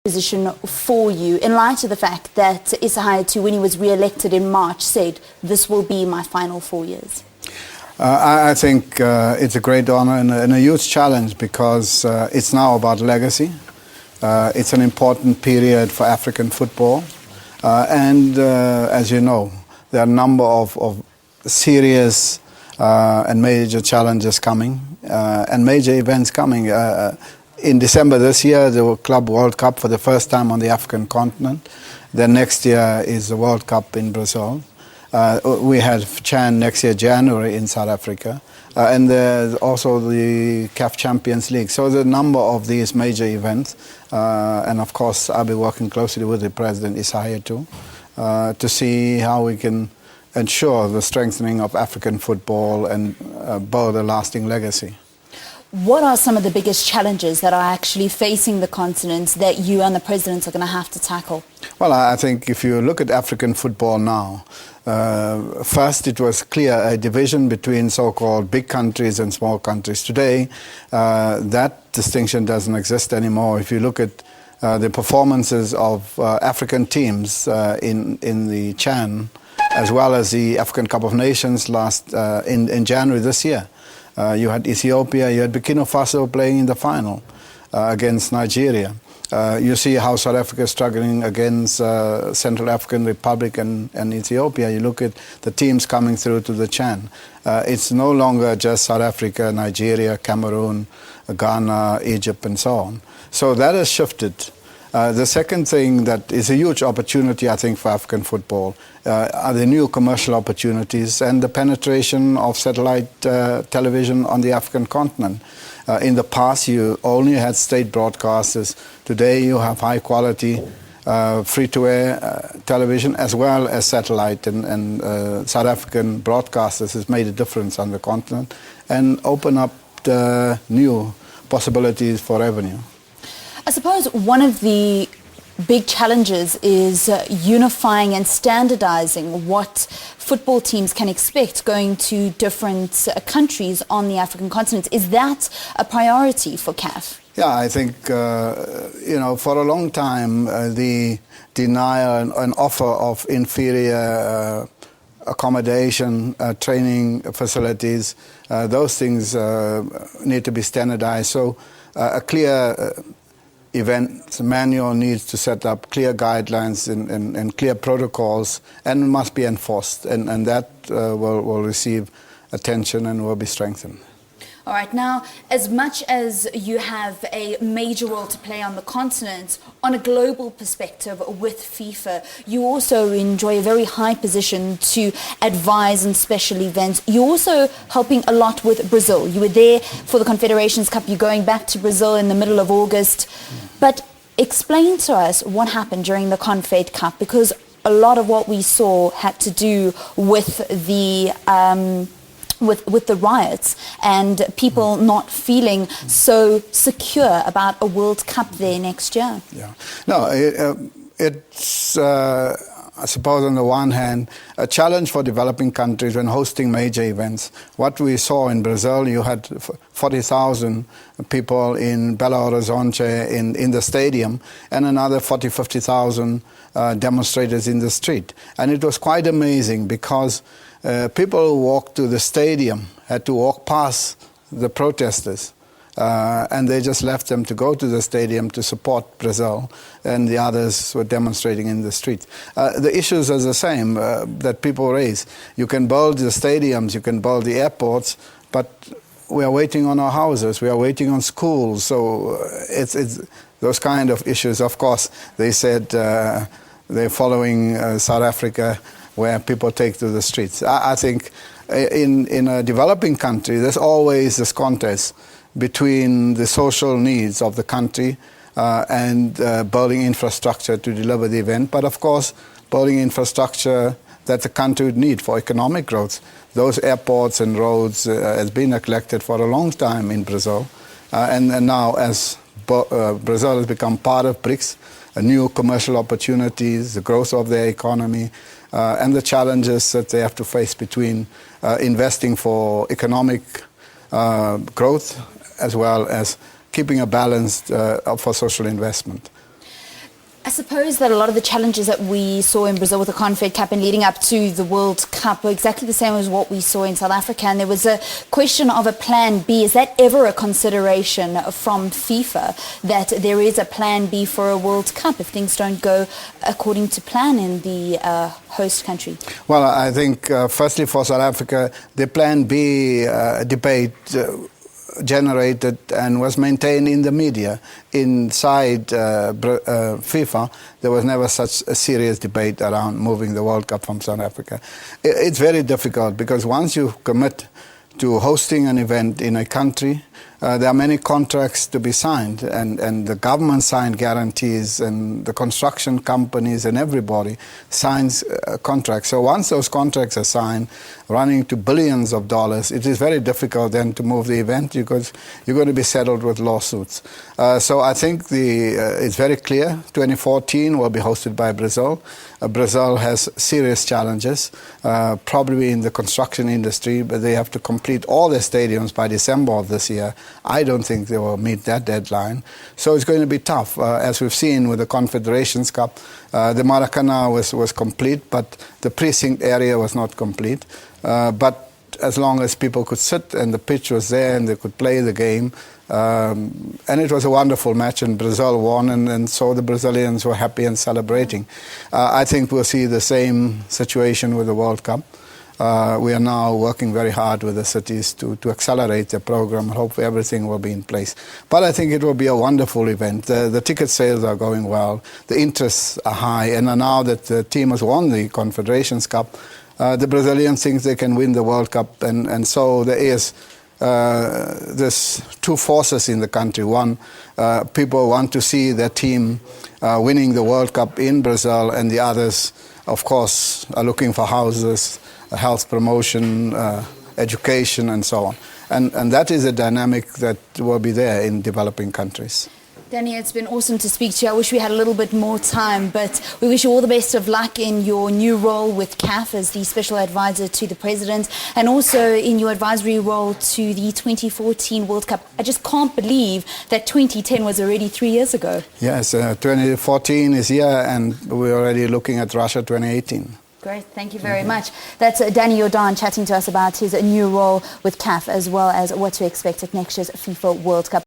position for you in light of the fact that Issa Hayatou, when he was re-elected in March, said, "This will be my final 4 years"? I think it's a great honor and a huge challenge because it's now about legacy. It's an important period for African football. And as you know, there are a number of serious and major challenges coming and major events coming. In December this year, the Club World Cup for the first time on the African continent. Then next year is the World Cup in Brazil. We have CHAN next year, January, in South Africa. And there's also the CAF Champions League. So there's a number of these major events. And of course, I'll be working closely with the President, Issa Hayatou, to see how we can ensure the strengthening of African football and build a lasting legacy. What are some of the biggest challenges that are actually facing the continent that you and the President are going to have to tackle? Well, I think if you look at African football now, first it was clear a division between so-called big countries and small countries. Today, that distinction doesn't exist anymore. If you look at the performances of African teams in the CHAN, as well as the African Cup of Nations in January this year, you had Ethiopia, you had Burkina Faso playing in the final against Nigeria. You see how South Africa is struggling against Central African Republic and Ethiopia. You look at the teams coming through to the CHAN. It's no longer just South Africa, Nigeria, Cameroon, Ghana, Egypt, and so on. So that has shifted. The second thing that is a huge opportunity, I think, for African football are the new commercial opportunities and the penetration of satellite television on the African continent. In the past, you only had state broadcasters. Today, you have high-quality, free-to-air television as well as satellite. And South African broadcasters has made a difference on the continent and open up the new possibilities for revenue. I suppose one of the big challenges is unifying and standardizing what football teams can expect going to different countries on the African continent. Is that a priority for CAF? Yeah, I think, for a long time, the denial and offer of inferior accommodation, training facilities, those things need to be standardized. So a clear event manual needs to set up clear guidelines and clear protocols and must be enforced, and that will receive attention and will be strengthened. All right, now, as much as you have a major role to play on the continent, on a global perspective with FIFA, you also enjoy a very high position to advise on special events. You're also helping a lot with Brazil. You were there for the Confederations Cup. You're going back to Brazil in the middle of August. But explain to us what happened during the Confed Cup, because a lot of what we saw had to do with the with the riots and people not feeling so secure about a World Cup there next year. Yeah, no, it's I suppose on the one hand a challenge for developing countries when hosting major events. What we saw in Brazil, you had 40,000 people in Belo Horizonte in the stadium and another 50,000 demonstrators in the street, and it was quite amazing because people who walked to the stadium had to walk past the protesters, and they just left them to go to the stadium to support Brazil, and the others were demonstrating in the streets. The issues are the same that people raise. You can build the stadiums, you can build the airports, but we are waiting on our houses, we are waiting on schools, so it's those kind of issues. Of course, they said they're following South Africa, where people take to the streets. I think in a developing country, there's always this contest between the social needs of the country and building infrastructure to deliver the event, but of course, building infrastructure that the country would need for economic growth. Those airports and roads has been neglected for a long time in Brazil, and now as Brazil has become part of BRICS, new commercial opportunities, the growth of their economy, and the challenges that they have to face between investing for economic growth as well as keeping a balance for social investment. I suppose that a lot of the challenges that we saw in Brazil with the Confed Cup and leading up to the World Cup were exactly the same as what we saw in South Africa. And there was a question of a plan B. Is that ever a consideration from FIFA, that there is a plan B for a World Cup if things don't go according to plan in the host country? Well, I think firstly for South Africa, the plan B debate generated and was maintained in the media. Inside FIFA, there was never such a serious debate around moving the World Cup from South Africa. It's very difficult because once you commit to hosting an event in a country, there are many contracts to be signed, and the government signed guarantees, and the construction companies and everybody signs contracts. So once those contracts are signed, running to billions of dollars, it is very difficult then to move the event because you're going to be settled with lawsuits. So I think it's very clear. 2014 will be hosted by Brazil. Brazil has serious challenges, probably in the construction industry, but they have to complete all their stadiums by December of this year. I don't think they will meet that deadline. So it's going to be tough. As we've seen with the Confederations Cup, the Maracanã was complete, but the precinct area was not complete. But as long as people could sit and the pitch was there and they could play the game, and it was a wonderful match, and Brazil won, and so the Brazilians were happy and celebrating. I think we'll see the same situation with the World Cup. We are now working very hard with the cities to accelerate the program. Hopefully everything will be in place. But I think it will be a wonderful event. The ticket sales are going well. The interests are high. And now that the team has won the Confederations Cup, the Brazilians think they can win the World Cup. And so there is there's two forces in the country. One, people want to see their team winning the World Cup in Brazil, and the others, of course, are looking for houses, health promotion, education, and so on. And that is a dynamic that will be there in developing countries. Danny, it's been awesome to speak to you. I wish we had a little bit more time, but we wish you all the best of luck in your new role with CAF as the special advisor to the president, and also in your advisory role to the 2014 World Cup. I just can't believe that 2010 was already 3 years ago. Yes, 2014 is here, and we're already looking at Russia 2018. Great, thank you very much. That's Danny Jordaan chatting to us about his new role with CAF, as well as what to expect at next year's FIFA World Cup.